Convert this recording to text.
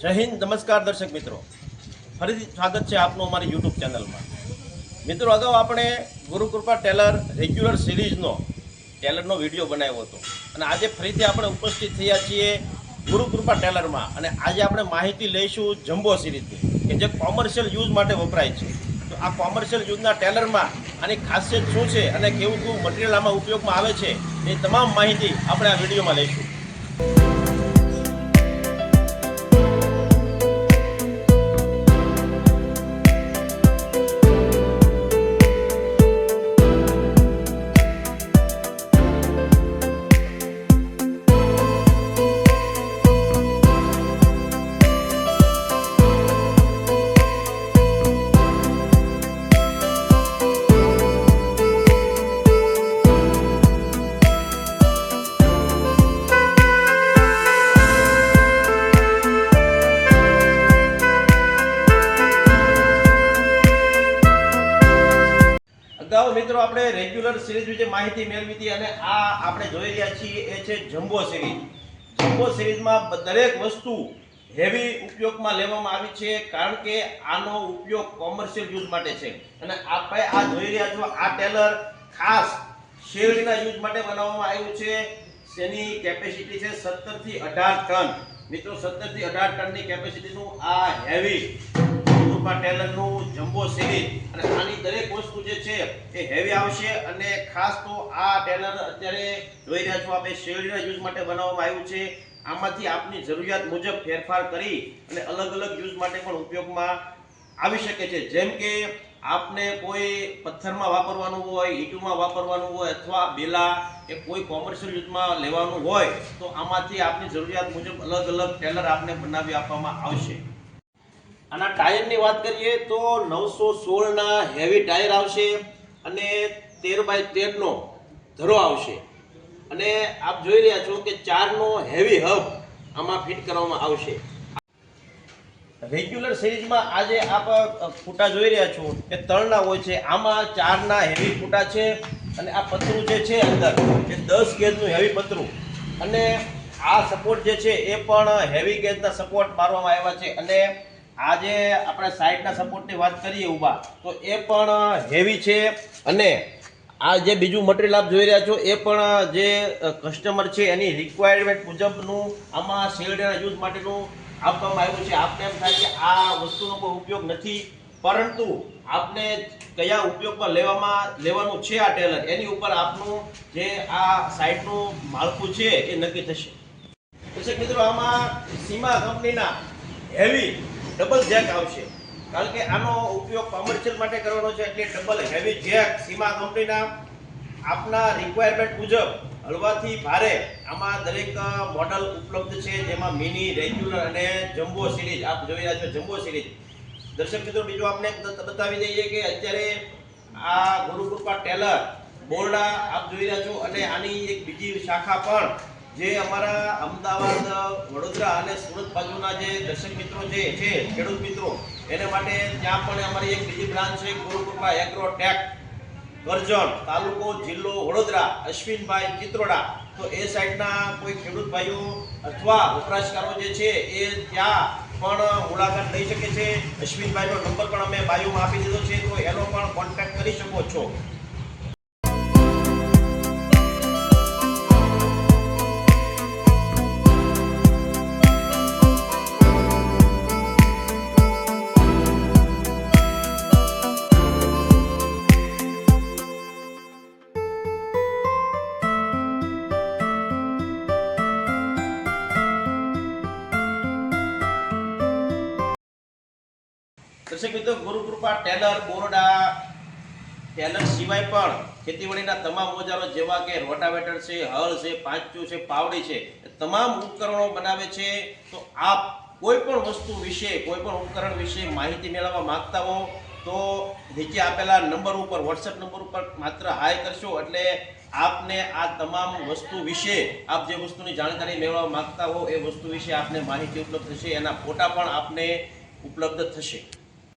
જય હિન્દ, નમસ્કાર દર્શક મિત્રો, ફરીથી સ્વાગત છે આપનું અમારી યુટ્યુબ ચેનલમાં. મિત્રો, અગાઉ આપણે ગુરુકૃપા ટેલર રેગ્યુલર ટેલરનો વિડીયો બનાવ્યો હતો અને આજે ફરીથી આપણે ઉપસ્થિત થયા છીએ ગુરુકૃપા ટેલરમાં અને આજે આપણે માહિતી લઈશું જમ્બો સિરીઝની કે જે કોમર્શિયલ યુઝ માટે વપરાય છે. તો આ કોમર્શિયલ યુઝના ટેલરમાં આની ખાસિયત શું છે અને કેવું કેવું મટીરિયલ આમાં ઉપયોગમાં આવે છે એ તમામ માહિતી આપણે આ વિડીયોમાં લઈશું. અગાઉ મિત્રો આપણે રેગ્યુલર સિરીઝ વિશે માહિતી મેળવી હતી અને આ આપણે જોઈ રહ્યા છીએ એ છે જમ્બો સિરીઝ. જમ્બો સિરીઝમાં દરેક વસ્તુ હેવી ઉપયોગમાં લેવામાં આવી છે કારણ કે આનો ઉપયોગ કોમર્શિયલ યુઝ માટે છે અને આપણે આ જોઈ રહ્યા છો આ ટેલર ખાસ શેરડીના યુઝ માટે બનાવવામાં આવ્યું છે. તેની કેપેસિટી છે 17 થી 18 ટન. મિત્રો, 17 થી 18 ટનની કેપેસિટીનું આ હેવી ટેલરનું જમ્બો સિરીઝ અને આની દરેક વસ્તુ જે છે એ હેવી આવશે અને ખાસ તો આ ટેલર અત્યારે જોઈ રહ્યા છો આપણે શેરડીના યુઝ માટે બનાવવામાં આવ્યું છે. આમાંથી આપની જરૂરિયાત મુજબ ફેરફાર કરી અને અલગ અલગ યુઝ માટે પણ ઉપયોગમાં આવી શકે છે. જેમ કે આપને કોઈ પથ્થરમાં વાપરવાનું હોય, ઈંટમાં વાપરવાનું હોય અથવા બેલા કે કોઈ કોમર્શિયલ યુઝમાં લેવાનું હોય તો આમાંથી આપની જરૂરિયાત મુજબ અલગ અલગ ટેલર આપને બનાવી આપવામાં આવશે. આના ટાયરની વાત કરીએ તો 916 ના હેવી ટાયર આવશે અને 13x13 નો ધરો આવશે અને આપ જોઈ રહ્યા છો કે 4 નો હેવી હબ આમાં ફિટ કરવામાં આવશે. રેગ્યુલર સિરીઝમાં આજે આપ ફૂટા જોઈ રહ્યા છો એ 3 ના હોય છે, આમાં 4 ના હેવી ફૂટા છે અને આ પતરું જે છે અંદર એ 10 ગેજનું હેવી પતરું અને આ સપોર્ટ જે છે એ પણ હેવી ગેજના સપોર્ટ મારવામાં આવ્યા છે અને આજે આપણે સાઈડના સપોર્ટની વાત કરીએ ઊભા તો એ પણ હેવી છે અને આ જે બીજું મટીરિયલ આપ જોઈ રહ્યા છો એ પણ જે કસ્ટમર છે એની રિક્વાયરમેન્ટ મુજબનું આમાં શેરડીના યુઝ માટેનું આપવામાં આવ્યું છે. આપને એમ થાય કે આ વસ્તુનો કોઈ ઉપયોગ નથી, પરંતુ આપને કયા ઉપયોગમાં લેવાનું છે આ ટેલર એની ઉપર આપનું જે આ સાઈડનું માળખું છે એ નક્કી થશે. દર્શક મિત્રો, આમાં સીમા કંપનીના હેવી ડબલ જેક આવશે કારણ કે આનો ઉપયોગ કોમર્શિયલ માટે કરવાનો છે એટલે ડબલ હેવી જેક સીમા કંપનીના આપના રિક્વાયરમેન્ટ મુજબ હળવાથી ભારે આમાં દરેક મોડલ ઉપલબ્ધ છે, જેમાં મિની, રેગ્યુલર અને જમ્બો સિરીઝ આપ જોઈ રહ્યા છો. જમ્બો સિરીઝ દર્શક મિત્રો, બીજું આપને બતાવી દઈએ કે અત્યારે આ ગુરુકૃપા ટેલર બોરડા આપ જોઈ રહ્યા છો અને આની એક બીજી શાખા પણ જે અમારા અમદાવાદ, વડોદરા અને સુરત બાજુના જે દર્શક મિત્રો જે છે ખેડૂત મિત્રો એને માટે ત્યાં પણ અમારી એક બીજી બ્રાન્ચ છે ગુરુકૃપા એગ્રોટેક, કરજણ, તાલુકો જિલ્લો વડોદરા, અશ્વિનભાઈ ચિત્રોડા. તો એ સાઈડના કોઈ ખેડૂત ભાઈઓ અથવા વપરાશકારો જે છે એ ત્યાં પણ મુલાકાત લઈ શકે છે. અશ્વિનભાઈનો નંબર પણ અમે બાયોમાં આપી દીધો છે, તો એનો પણ કોન્ટેક્ટ કરી શકો છો. દર્શક મિત્રો, ગુરુકૃપા ટેલર બોરડા ટેલર સિવાય પણ ખેતીવાડીના તમામ ઓજારો જેવા કે રોટાવેટર છે, હળ છે, પાંચું છે, પાવડી છે, તમામ ઉપકરણો બનાવે છે. તો આપ કોઈ પણ વસ્તુ વિશે, કોઈ પણ ઉપકરણ વિશે માહિતી મેળવવા માંગતા હો તો નીચે આપેલા નંબર ઉપર, વોટ્સએપ નંબર ઉપર માત્ર હાય કરશો એટલે આપને આ તમામ વસ્તુ વિશે, આપ જે વસ્તુની જાણકારી મેળવવા માંગતા હો એ વસ્તુ વિશે આપને માહિતી ઉપલબ્ધ થશે, એના ફોટા પણ આપને ઉપલબ્ધ થશે.